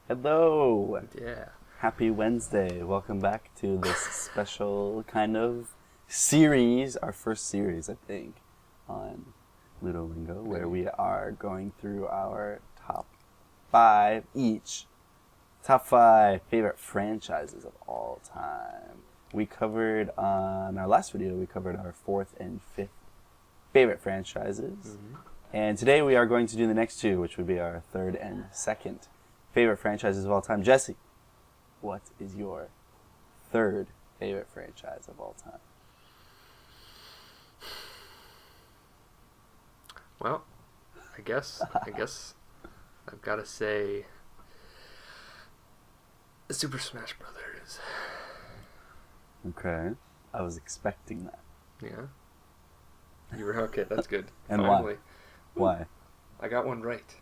Hello. Yeah. Happy Wednesday. Welcome back to this special kind of series, our first series, I think, on Ludo Lingo, where we are going through our top five favorite franchises of all time. We covered, on our last video, we covered our fourth and fifth favorite franchises. Mm-hmm. And today we are going to do the next two, which would be our third and second favorite franchises of all time. Jesse, what is your third favorite franchise of all time? Well, I guess I've got to say Super Smash Brothers. Okay. I was expecting that. Yeah? You were okay, that's good. And finally. Why? I got one right.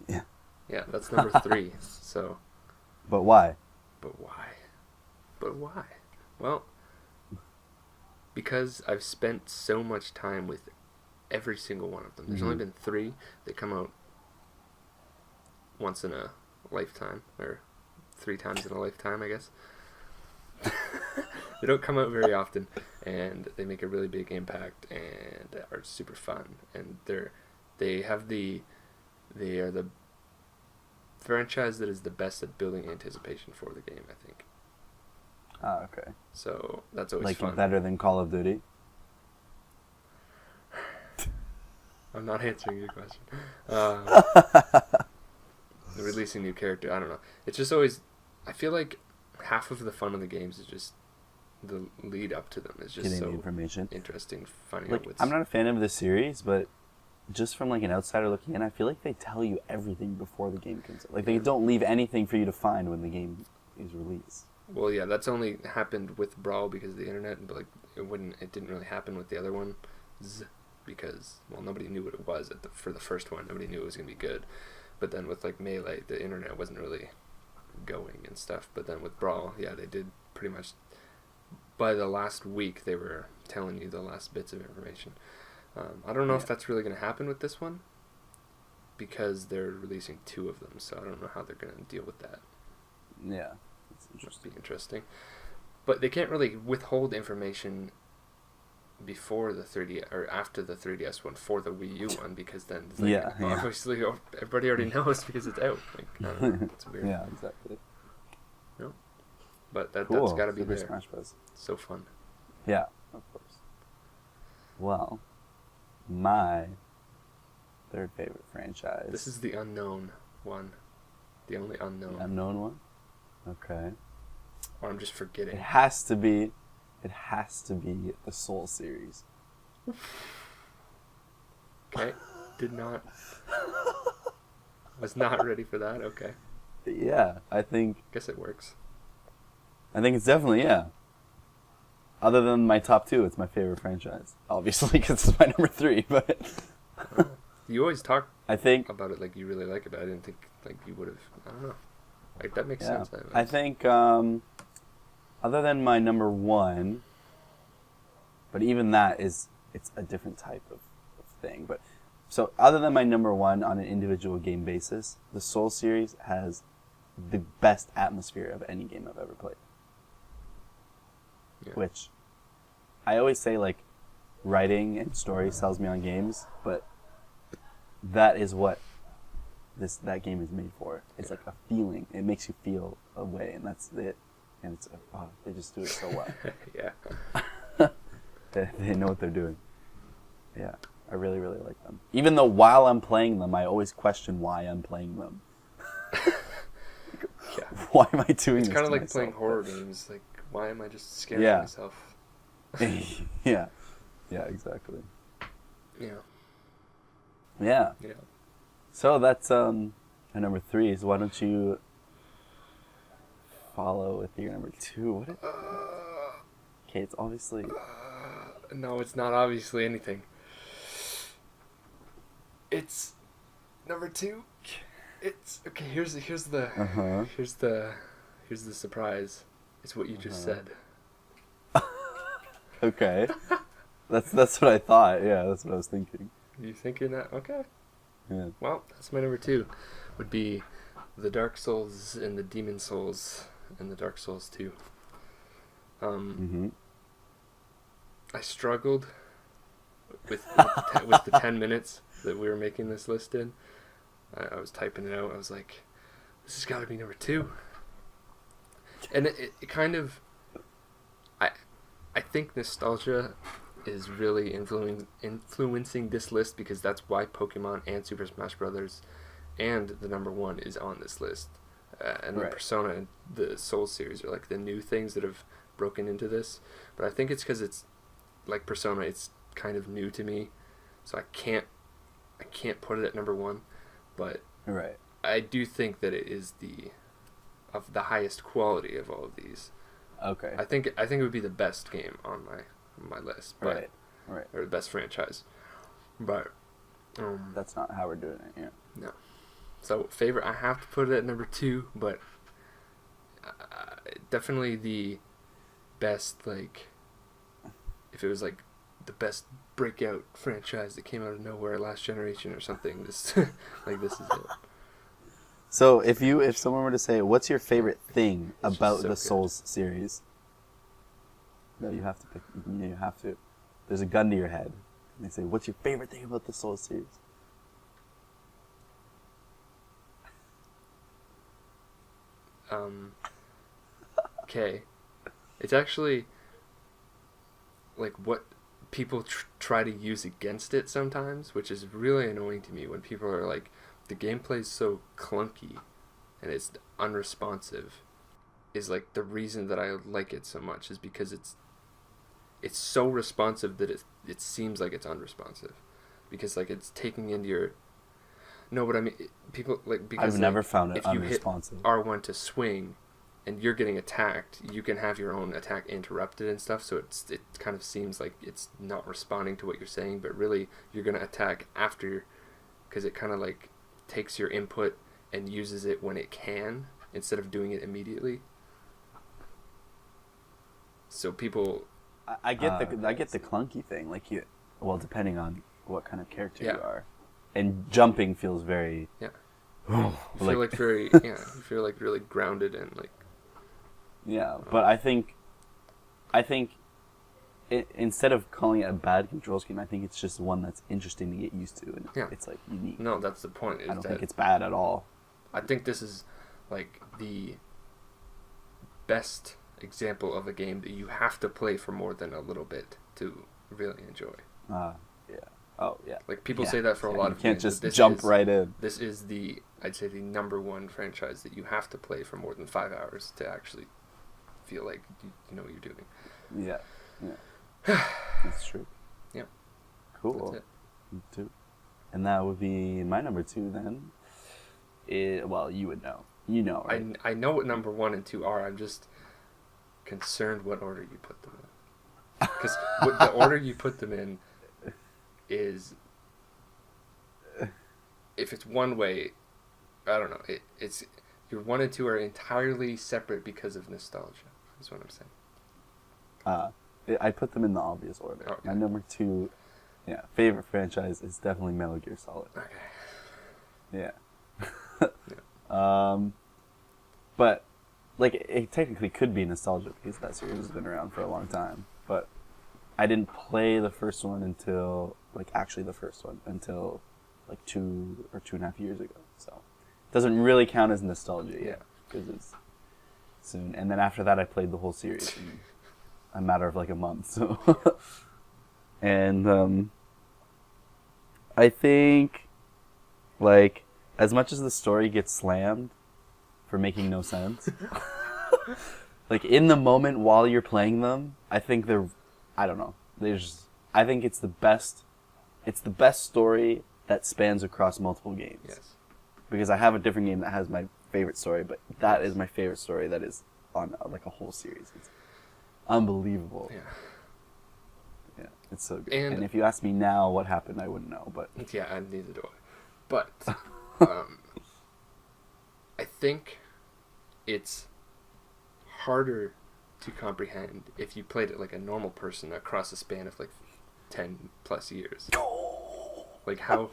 Yeah. Yeah, that's number 3. So. But why? But why? Well, because I've spent so much time with every single one of them. There's only been 3 that come out once in a lifetime, or 3 times in a lifetime, I guess. They don't come out very often, and they make a really big impact and are super fun. And they are the franchise that is the best at building anticipation for the game, I think. Oh, okay. So that's always fun. Like better than Call of Duty? I'm not answering your question. Releasing new character, I don't know. It's just always, I feel like half of the fun of the games is just the lead up to them. It's just getting so the information. Interesting finding Like, out what's... I'm not a fan of the series, but just from like an outsider looking in, I feel like they tell you everything before the game comes out. Like they don't leave anything for you to find when the game is released. Well, yeah, that's only happened with Brawl because of the internet, but like it didn't really happen with the other one, because nobody knew what it was for the first one. Nobody knew it was gonna be good, but then with like Melee, the internet wasn't really going and stuff. But then with Brawl, yeah, they did pretty much. By the last week, they were telling you the last bits of information. I don't know if that's really going to happen with this one, because they're releasing 2 of them, so I don't know how they're going to deal with that. Yeah, it's interesting. Be interesting. But they can't really withhold information before the 3D or after the 3DS one for the Wii U one, because then it's like, obviously everybody already knows because it's out. Like, I don't know, it's weird. Yeah, exactly. No, but that's got to be Super there. Smash Bros. So fun. Yeah, of course. Well, my third favorite franchise. This is the unknown one. The only unknown. The unknown one? Okay. Or I'm just forgetting. It has to be the Soul series. Okay. Was not ready for that. Okay. Yeah, I think Guess it works. it's definitely, yeah. Other than my top 2, it's my favorite franchise. Obviously, because it's my number 3, but... You always talk about it like you really like it, but I didn't think like you would have... I don't know. Like, that makes sense. I think, other than my number 1, but even that it's a different type of thing. But so, other than my number 1 on an individual game basis, the Soul series has the best atmosphere of any game I've ever played. Yeah. Which I always say, like, writing and story sells me on games, but that is what that game is made for. It's like a feeling. It makes you feel a way, and that's it. And it's they just do it so well. Yeah. They know what they're doing. Yeah, I really, really like them. Even though while I'm playing them, I always question why I'm playing them. Yeah. Why am I doing this? It's kind of like myself? playing horror games. Like, why am I just scaring myself? Yeah, exactly. Yeah. Yeah. Yeah. So that's our number 3. So why don't you follow with your number 2? Okay, it's obviously. No, it's not obviously anything. It's number 2. It's okay. Here's the surprise. It's what you just said. Okay. That's what I thought. Yeah, that's what I was thinking. You thinking that? Okay. Yeah. Well, that's my number 2. Would be the Dark Souls and the Demon Souls and the Dark Souls 2. I struggled with the 10 minutes that we were making this list in. I was typing it out. I was like, this has got to be number 2. And it kind of... I think nostalgia is really influencing this list, because that's why Pokemon and Super Smash Brothers and the number 1 is on this list. And then Persona and the Soul series are like the new things that have broken into this. But I think it's because it's like Persona, it's kind of new to me, so I can't put it at number 1. But I do think that it is of the highest quality of all of these. Okay. I think it would be the best game on my list, but or the best franchise. But that's not how we're doing it. Yeah. No. So favorite, I have to put it at number 2, but definitely the best. Like, if it was like the best breakout franchise that came out of nowhere last generation or something, this this is it. So if someone were to say, what's your favorite thing about the good. Souls series? No, you have to pick. You have to. There's a gun to your head. And they say, what's your favorite thing about the Souls series? Okay. It's actually like what people try to use against it sometimes, which is really annoying to me when people are like, the gameplay's so clunky and it's unresponsive, is like the reason that I like it so much is because it's so responsive that it seems like it's unresponsive, because like it's taking into your... No, but I mean, people like, because I've never found it if you unresponsive. hit R1 to swing and you're getting attacked, you can have your own attack interrupted and stuff, so it kind of seems like it's not responding to what you're saying, but really you're going to attack after, because it kind of like takes your input and uses it when it can instead of doing it immediately. So people... I get the clunky thing, like depending on what kind of character you are. And jumping feels very... Yeah. You feel like really grounded and like... Yeah, but I think instead of calling it a bad control scheme, I think it's just one that's interesting to get used to, and it's like unique. No, that's the point. I don't think it's bad at all. I think this is like the best example of a game that you have to play for more than a little bit to really enjoy. Yeah. Oh, yeah. Like people say that for a lot of games. You can't just jump right in. This is I'd say the number 1 franchise that you have to play for more than 5 hours to actually feel like you know what you're doing. Yeah. That's true. Yeah. Cool. That's it. 2. And that would be my number 2 then. Well, you would know. You know, right? I know what number 1 and 2 are. I'm just concerned what order you put them in. Because the order you put them in is... If it's one way, I don't know. It's your 1 and 2 are entirely separate because of nostalgia. That's what I'm saying. I put them in the obvious order. Okay. My number 2, favorite franchise is definitely Metal Gear Solid. Okay. Yeah. But like it technically could be nostalgia because that series has been around for a long time. But I didn't play the first one until like 2 or 2.5 years ago. So it doesn't really count as nostalgia yet because it's soon. And then after that, I played the whole series in a matter of like a month. So, and I think like as much as the story gets slammed for making no sense, like in the moment while you're playing them, I think I think it's the best story that spans across multiple games. Yes. Because I have a different game that has my favorite story, but that is my favorite story that is on like a whole series. It's unbelievable. Yeah, it's so good. And if you ask me now what happened, I wouldn't know. But yeah, and neither do I. But I think it's harder to comprehend if you played it like a normal person across a span of like 10 plus years. Like how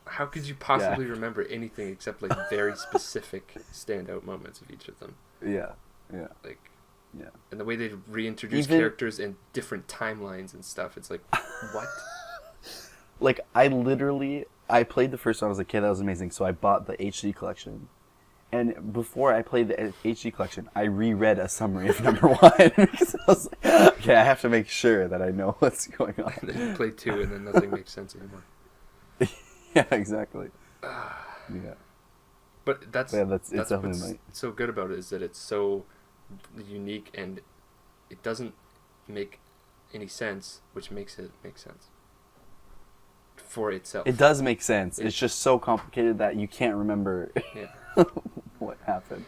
How could you possibly remember anything except like very specific standout moments of each of them? Yeah. Like, yeah. And the way they reintroduce characters in different timelines and stuff, it's like, what? Like, I played the first one, I was like, okay, that was amazing, so I bought the HD collection. And before I played the HD collection, I reread a summary of number 1, because I was like, okay, I have to make sure that I know what's going on. And then you play 2, and then nothing makes sense anymore. Yeah, exactly. Yeah. But that's it's what's definitely so good about it, is that it's so unique, and it doesn't make any sense, which makes it make sense for itself. It does make sense. It's just so complicated that you can't remember what happened.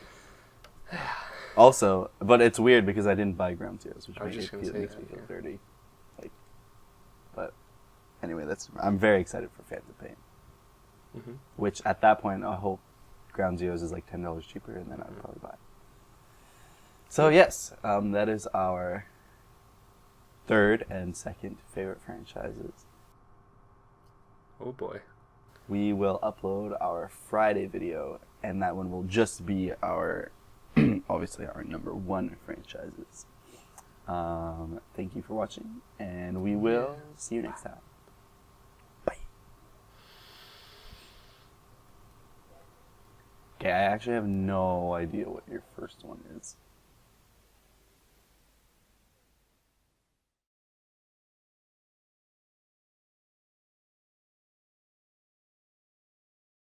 Also, but it's weird because I didn't buy Ground Zeroes, which makes me feel dirty. Like, but anyway, I'm very excited for Phantom Pain. Mm-hmm. Which at that point, I hope Ground Zeroes is like $10 cheaper, and then I'd probably buy it. So yes, that is our third and second favorite franchises. Oh boy. We will upload our Friday video, and that one will just be our, obviously our number 1 franchises. Thank you for watching, and we will see you next time. Bye. Okay, I actually have no idea what your first one is.